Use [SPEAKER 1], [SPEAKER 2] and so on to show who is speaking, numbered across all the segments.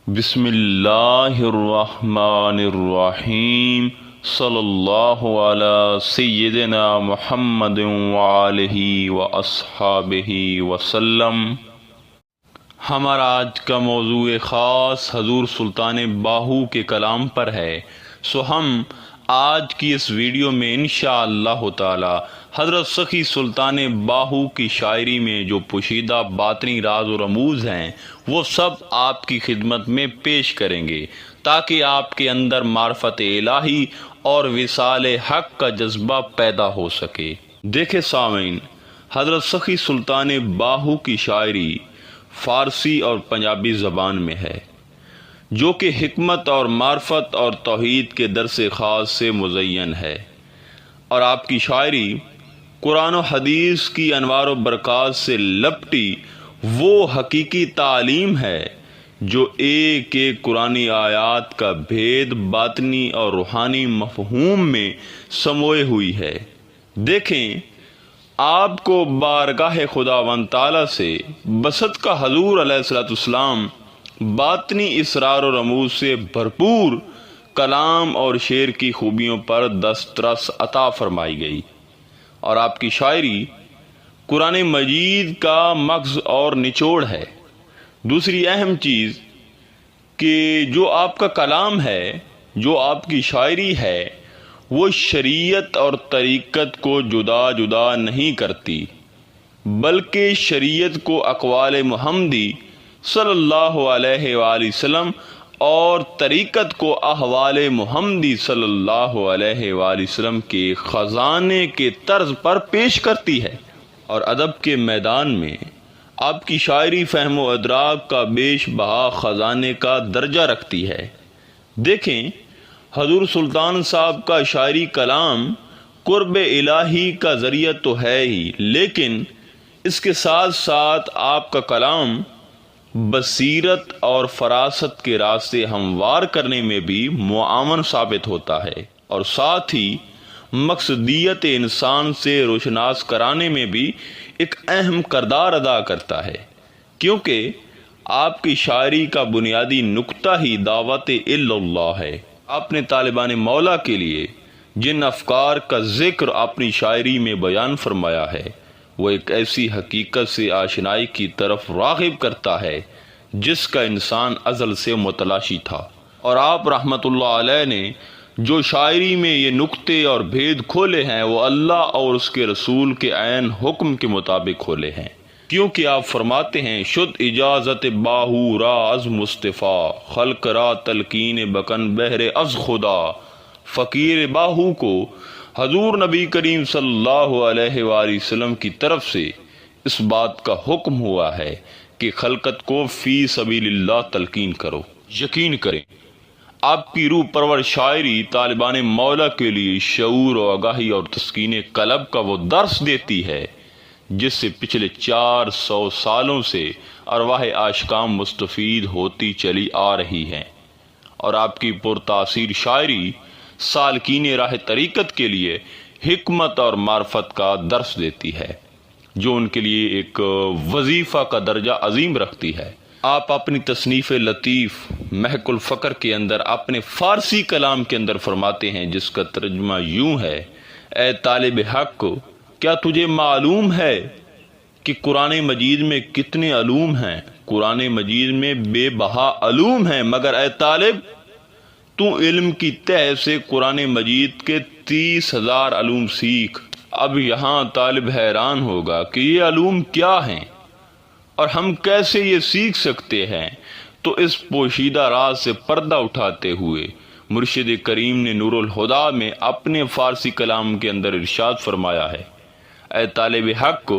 [SPEAKER 1] بسم اللہ الرحمن الرحیم صلی اللہ علی سیدنا محمد وآلہ واصحابہ وسلم۔ ہمارا آج کا موضوع خاص حضور سلطان باہو کے کلام پر ہے، سو ہم آج کی اس ویڈیو میں انشاءاللہ تعالی حضرت سخی سلطان باہو کی شاعری میں جو پوشیدہ باطنی راز و رموز ہیں وہ سب آپ کی خدمت میں پیش کریں گے، تاکہ آپ کے اندر معرفت الہی اور وصال حق کا جذبہ پیدا ہو سکے۔ دیکھیں سامعین، حضرت سخی سلطان باہو کی شاعری فارسی اور پنجابی زبان میں ہے، جو کہ حکمت اور معرفت اور توحید کے درس خاص سے مزین ہے، اور آپ کی شاعری قرآن و حدیث کی انوار و برکات سے لپٹی وہ حقیقی تعلیم ہے جو ایک ایک قرآنی آیات کا بھید باطنی اور روحانی مفہوم میں سموئے ہوئی ہے۔ دیکھیں، آپ کو بارگاہ خداوند تعالی سے بسط کا حضور علیہ السلام باطنی اسرار و رموز سے بھرپور کلام اور شعر کی خوبیوں پر دسترس عطا فرمائی گئی، اور آپ کی شاعری قرآن مجید کا مغز اور نچوڑ ہے۔ دوسری اہم چیز کہ جو آپ کا کلام ہے، جو آپ کی شاعری ہے، وہ شریعت اور طریقت کو جدا جدا نہیں کرتی، بلکہ شریعت کو اقوال محمدی صلی اللہ علیہ وآلہ وسلم اور طریقت کو احوال محمدی صلی اللہ علیہ وآلہ وسلم کے خزانے کے طرز پر پیش کرتی ہے، اور ادب کے میدان میں آپ کی شاعری فہم و ادراک کا بیش بہا خزانے کا درجہ رکھتی ہے۔ دیکھیں، حضور سلطان صاحب کا شاعری کلام قرب الہی کا ذریعہ تو ہے ہی، لیکن اس کے ساتھ ساتھ آپ کا کلام بصیرت اور فراست کے راستے ہموار کرنے میں بھی معاون ثابت ہوتا ہے، اور ساتھ ہی مقصدیت انسان سے روشناس کرانے میں بھی ایک اہم کردار ادا کرتا ہے، کیونکہ آپ کی شاعری کا بنیادی نقطہ ہی دعوت اللہ ہے۔ آپ نے طالبان مولا کے لیے جن افکار کا ذکر اپنی شاعری میں بیان فرمایا ہے، وہ ایک ایسی حقیقت سے آشنائی کی طرف راغب کرتا ہے جس کا انسان ازل سے متلاشی تھا، اور آپ رحمت اللہ علیہ نے جو شاعری میں یہ نقطے اور بھید کھولے ہیں وہ اللہ اور اس کے رسول کے عین حکم کے مطابق کھولے ہیں، کیونکہ آپ فرماتے ہیں شد اجازت باہو را از مصطفیٰ، خلق را تلقین بکن بہر از خدا۔ فقیر باہو کو حضور نبی کریم صلی اللہ علیہ وآلہ وسلم کی طرف سے اس بات کا حکم ہوا ہے کہ خلقت کو فی سبیل اللہ تلقین کرو۔ یقین کریں، آپ کی روح پرور شاعری طالبان مولا کے لیے شعور و آگاہی اور تسکین قلب کا وہ درس دیتی ہے جس سے پچھلے 400 سالوں سے ارواح عاشقان مستفید ہوتی چلی آ رہی ہیں، اور آپ کی پرتاثیر شاعری سالکین راہ طریقت کے لیے حکمت اور معرفت کا درس دیتی ہے، جو ان کے لیے ایک وظیفہ کا درجہ عظیم رکھتی ہے۔ آپ اپنی تصنیف لطیف محق الفقر کے اندر اپنے فارسی کلام کے اندر فرماتے ہیں، جس کا ترجمہ یوں ہے: اے طالب حق، کیا تجھے معلوم ہے کہ قرآن مجید میں کتنے علوم ہیں؟ قرآن مجید میں بے بہا علوم ہیں، مگر اے طالب، تو علم کی تہ سے قرآن مجید کے 30,000 علوم سیکھ۔ اب یہاں طالب حیران ہوگا کہ یہ علوم کیا ہیں اور ہم کیسے یہ سیکھ سکتے ہیں، تو اس پوشیدہ راز سے پردہ اٹھاتے ہوئے مرشد کریم نے نور الہدیٰ میں اپنے فارسی کلام کے اندر ارشاد فرمایا ہے: اے طالب حق،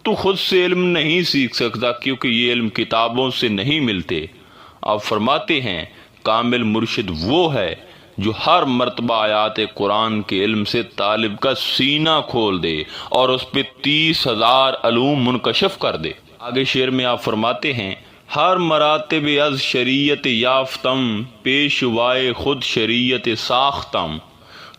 [SPEAKER 1] تو خود سے علم نہیں سیکھ سکتا، کیونکہ یہ علم کتابوں سے نہیں ملتے۔ آپ فرماتے ہیں کامل مرشد وہ ہے جو ہر مرتبہ آیات قرآن کے علم سے طالب کا سینہ کھول دے اور اس پہ 30,000 علوم منکشف کر دے۔ آگے شعر میں آپ فرماتے ہیں: ہر مراتب از شریعت یافتم، پیشوائے خود شریعت ساختم۔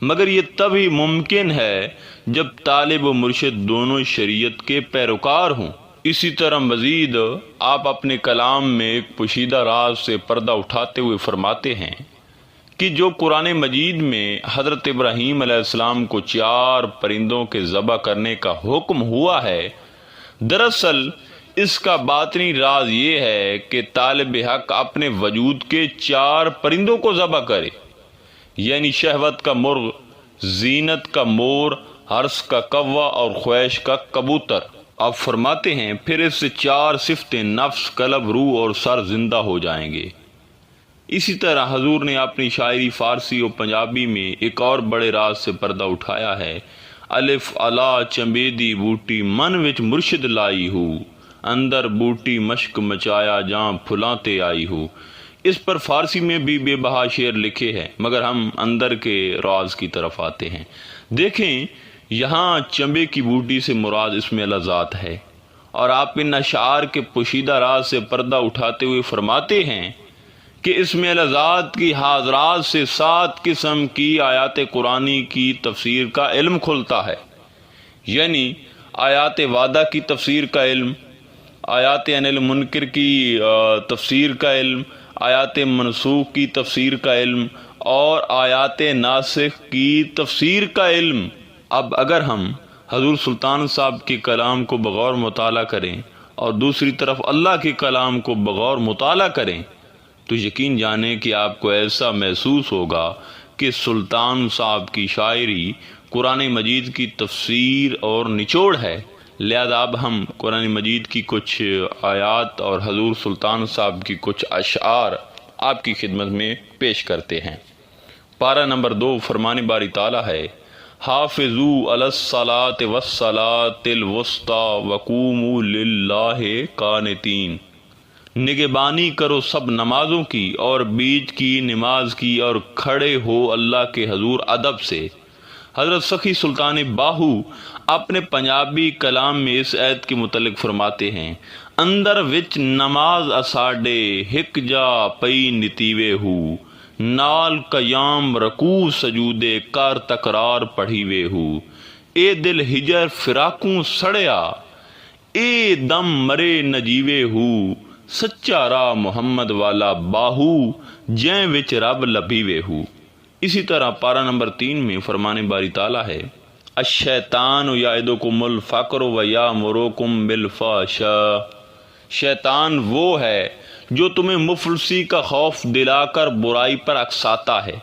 [SPEAKER 1] مگر یہ تبھی ممکن ہے جب طالب و مرشد دونوں شریعت کے پیروکار ہوں۔ اسی طرح مزید آپ اپنے کلام میں ایک پوشیدہ راز سے پردہ اٹھاتے ہوئے فرماتے ہیں کہ جو قرآن مجید میں حضرت ابراہیم علیہ السلام کو 4 پرندوں کے ذبح کرنے کا حکم ہوا ہے، دراصل اس کا باطنی راز یہ ہے کہ طالب حق اپنے وجود کے 4 پرندوں کو ذبح کرے، یعنی شہوت کا مرغ، زینت کا مور، حرث کا کوا اور خواہش کا کبوتر۔ آپ فرماتے ہیں پھر اس سے 4 صفتیں نفس، قلب، روح اور سر زندہ ہو جائیں گے۔ اسی طرح حضور نے اپنی شاعری فارسی اور پنجابی میں ایک اور بڑے راز سے پردہ اٹھایا ہے۔ الف الا چمبیدی بوٹی من وچ مرشد لائی ہو، اندر بوٹی مشک مچایا جہاں پھلانتے آئی ہو۔ اس پر فارسی میں بھی بے بہا شعر لکھے ہیں، مگر ہم اندر کے راز کی طرف آتے ہیں۔ دیکھیں یہاں چمبے کی بوٹی سے مراد اسم اللہ ذات ہے، اور آپ ان اشعار کے پوشیدہ راز سے پردہ اٹھاتے ہوئے فرماتے ہیں کہ اسم اللہ ذات کی حاضرات سے 7 قسم کی آیات قرآنی کی تفسیر کا علم کھلتا ہے، یعنی آیات وعدہ کی تفسیر کا علم، آیات عن المنکر کی تفسیر کا علم، آیات منسوخ کی تفسیر کا علم اور آیات ناسخ کی تفسیر کا علم۔ اب اگر ہم حضور سلطان صاحب کے کلام کو بغور مطالعہ کریں اور دوسری طرف اللہ کے کلام کو بغور مطالعہ کریں تو یقین جانیں کہ آپ کو ایسا محسوس ہوگا کہ سلطان صاحب کی شاعری قرآن مجید کی تفسیر اور نچوڑ ہے۔ لہذا اب ہم قرآن مجید کی کچھ آیات اور حضور سلطان صاحب کی کچھ اشعار آپ کی خدمت میں پیش کرتے ہیں۔ پارہ نمبر 2 فرمان باری تعالیٰ ہے، حافظوا علی الصلاۃ والصلاۃ الوسطی وقوموا للہ قانتین، نگہبانی کرو سب نمازوں کی اور بیچ کی نماز کی اور کھڑے ہو اللہ کے حضور ادب سے۔ حضرت سخی سلطان باہو اپنے پنجابی کلام میں اس آیت کے متعلق فرماتے ہیں، اندر وچ نماز اساڈے ہک جا پئی نتیوے ہو، نال قیام رکوع سجودے کر تکرار پڑھی وے ہو، اے دل ہجر فراقوں سڑیا، اے دم مرے نجیوے ہو، سچا راہ محمد والا باہو جیں وچ رب لبھیوے ہو۔ اسی طرح پارہ نمبر 3 میں فرمان باری تعالیٰ ہے، الشیطان یعدکم الفقر ویامرکم بالفحشاء، شیطان وہ ہے جو تمہیں مفلسی کا خوف دلا کر برائی پر اکساتا ہے۔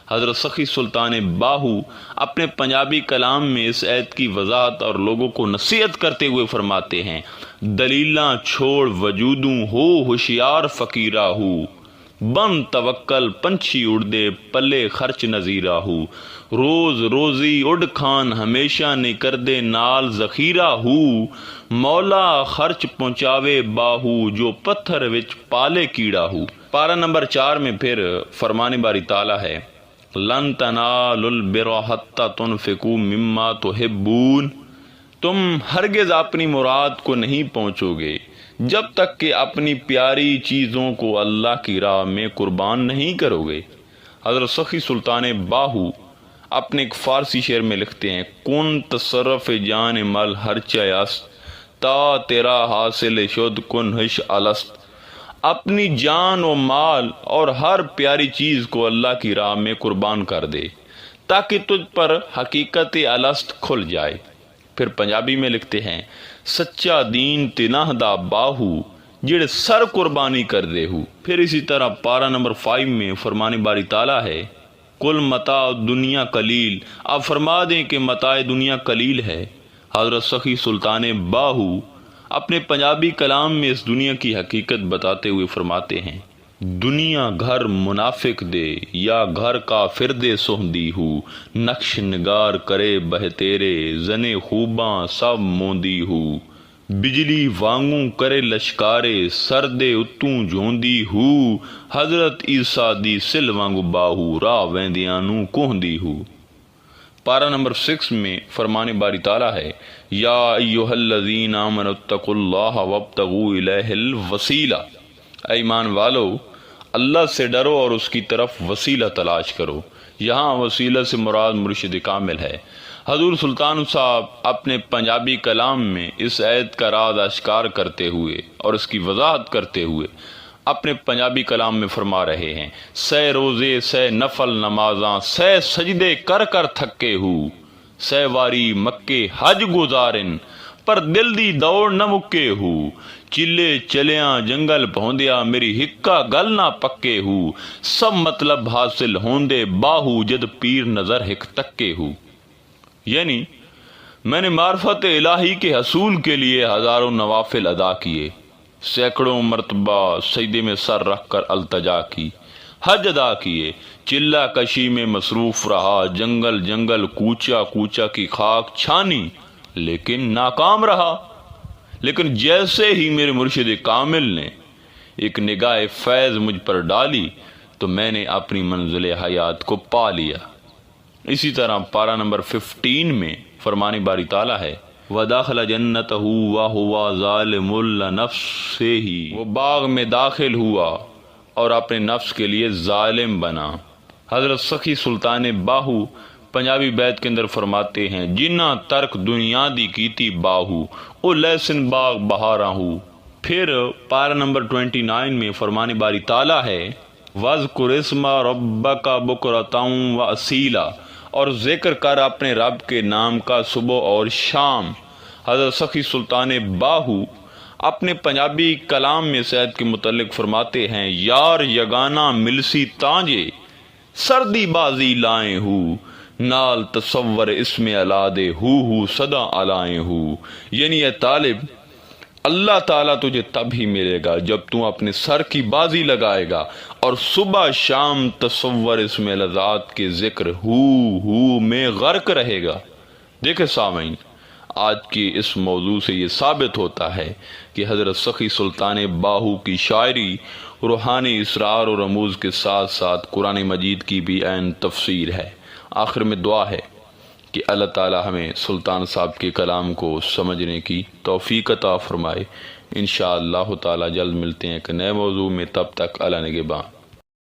[SPEAKER 1] حضرت سخی سلطان باہو اپنے پنجابی کلام میں اس آیت کی وضاحت اور لوگوں کو نصیحت کرتے ہوئے فرماتے ہیں، دلیلاں چھوڑ وجودوں ہو ہوشیار فقیرہ ہو، بن توکل پنچھی اڑ دے پلے خرچ نذیرہ ہو، روز روزی اڈ کھان ہمیشہ نہیں کر دے نال ذخیرہ ہو، مولا خرچ پہنچاوے باہو جو پتھر وچ پالے کیڑا ہو۔ پارہ نمبر 4 میں پھر فرمان باری تعالیٰ ہے، لن تنالوا البر حتی تنفقوا مما تحبون، تم ہرگز اپنی مراد کو نہیں پہنچو گے جب تک کہ اپنی پیاری چیزوں کو اللہ کی راہ میں قربان نہیں کرو گے۔ حضرت سخی سلطان باہو اپنے ایک فارسی شعر میں لکھتے ہیں، کن تصرف جان مل ہر چیست، تا تیرا حاصل شد کن ہش الست، اپنی جان و مال اور ہر پیاری چیز کو اللہ کی راہ میں قربان کر دے تاکہ تجھ پر حقیقت الست کھل جائے۔ پھر پنجابی میں لکھتے ہیں، سچا دین تنہ دا باہو جڑے سر قربانی کر دے ہو۔ پھر اسی طرح پارہ نمبر 5 میں فرمان باری تعالیٰ ہے، کل متاع دنیا قلیل، آپ فرما دیں کہ متاع دنیا قلیل ہے۔ حضرت سخی سلطان باہو اپنے پنجابی کلام میں اس دنیا کی حقیقت بتاتے ہوئے فرماتے ہیں، دنیا گھر منافق دے یا گھر کافر دے سہندی ہو، نقش نگار کرے بہ تیرے زنے خوباں سب موندی ہو، بجلی وانگوں کرے لشکارے سردے اتوں جوندی ہو، حضرت عیسیٰ دی سل وانگو باہو راہ ویندیاں نوں کوہندی ہو۔ پارہ نمبر 6 میں فرمان باری تعالیٰ ہے، یا ایھا الذین آمنوا اتقوا اللہ وابتغوا الیہ الوسیلہ، اے ایمان والو اللہ سے ڈرو اور اس کی طرف وسیلہ تلاش کرو۔ یہاں وسیلہ سے مراد مرشد کامل ہے۔ حضور سلطان صاحب اپنے پنجابی کلام میں اس آیت کا راز اشکار کرتے ہوئے اور اس کی وضاحت کرتے ہوئے اپنے پنجابی کلام میں فرما رہے ہیں، سہ روزے سہ نفل نمازاں سہ سجدے کر کر تھکے ہو، سہ واری مکے حج گزارن پر دل دی دوڑ نہ مکے ہو، چلے چلیاں جنگل پہندیا میری ہکا گل نہ پکے ہو، سب مطلب حاصل ہوندے باہو جد پیر نظر ہک تکے ہو۔ یعنی میں نے معرفت الہی کے حصول کے لیے ہزاروں نوافل ادا کیے، سینکڑوں مرتبہ سجدے میں سر رکھ کر التجا کی، حج ادا کیے، چلہ کشی میں مصروف رہا، جنگل جنگل کوچا کوچا کی خاک چھانی، لیکن ناکام رہا۔ لیکن جیسے ہی میرے مرشد کامل نے ایک نگاہ فیض مجھ پر ڈالی تو میں نے اپنی منزل حیات کو پا لیا۔ اسی طرح پارہ نمبر 15 میں فرمان باری تعالیٰ ہے، وَدَخَلَ جَنَّتَهُ وَهُوَ ظَالِمٌ لِنَفْسِهِ، وہ باغ میں داخل ہوا اور اپنے نفس کے لیے ظالم بنا۔ حضرت سخی سلطان باہو پنجابی بیت کے اندر فرماتے ہیں، جنہ ترک دنیا دی کیتی باہو او لیسن باغ بہارا ہو۔ پھر پارہ نمبر 29 میں فرمان باری تعالیٰ ہے، وَاذْكُرِ اسْمَ رَبَّكَ بُكْرَةً وَأَصِيلًا، اور ذکر کر اپنے رب کے نام کا صبح اور شام۔ حضرت سخی سلطان باہو اپنے پنجابی کلام میں سید کے متعلق فرماتے ہیں، یار یگانہ ملسی تانجے سردی بازی لائیں ہو، نال تصور اس میں علادے ہو صدا علائیں ہو۔ یعنی اے طالب، اللہ تعالیٰ تجھے تب ہی ملے گا جب تو اپنے سر کی بازی لگائے گا اور صبح شام تصور اس میں لذات کے ذکر ہو میں غرق رہے گا۔ دیکھیں سامعین، آج کی اس موضوع سے یہ ثابت ہوتا ہے کہ حضرت سخی سلطان باہو کی شاعری روحانی اسرار و رموز کے ساتھ ساتھ قرآن مجید کی بھی عین تفسیر ہے۔ آخر میں دعا ہے کہ اللہ تعالی ہمیں سلطان صاحب کے کلام کو سمجھنے کی توفیق عطا فرمائے۔ انشاءاللہ تعالی جلد ملتے ہیں ایک نئے موضوع میں، تب تک اللہ نگہباں۔